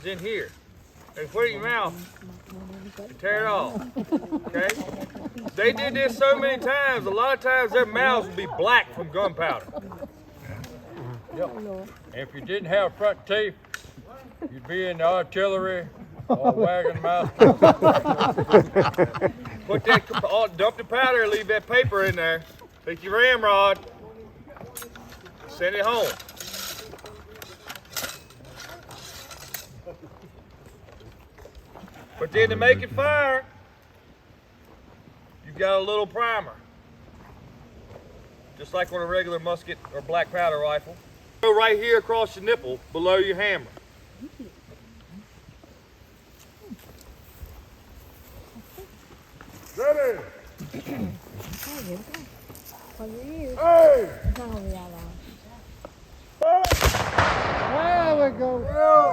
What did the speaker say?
is in here. And put it in your mouth and tear it off. Okay? They did this so many times, a lot of times their mouths would be black from gunpowder. Yep. If you didn't have front teeth, you'd be in the artillery or wagon master. Put that, dump the powder and leave that paper in there. Take your ramrod, send it home. But then to make it fire, you've got a little primer. Just like on a regular musket or black powder rifle. Go right here across your nipple below your hammer. Ready? Hey! There we go.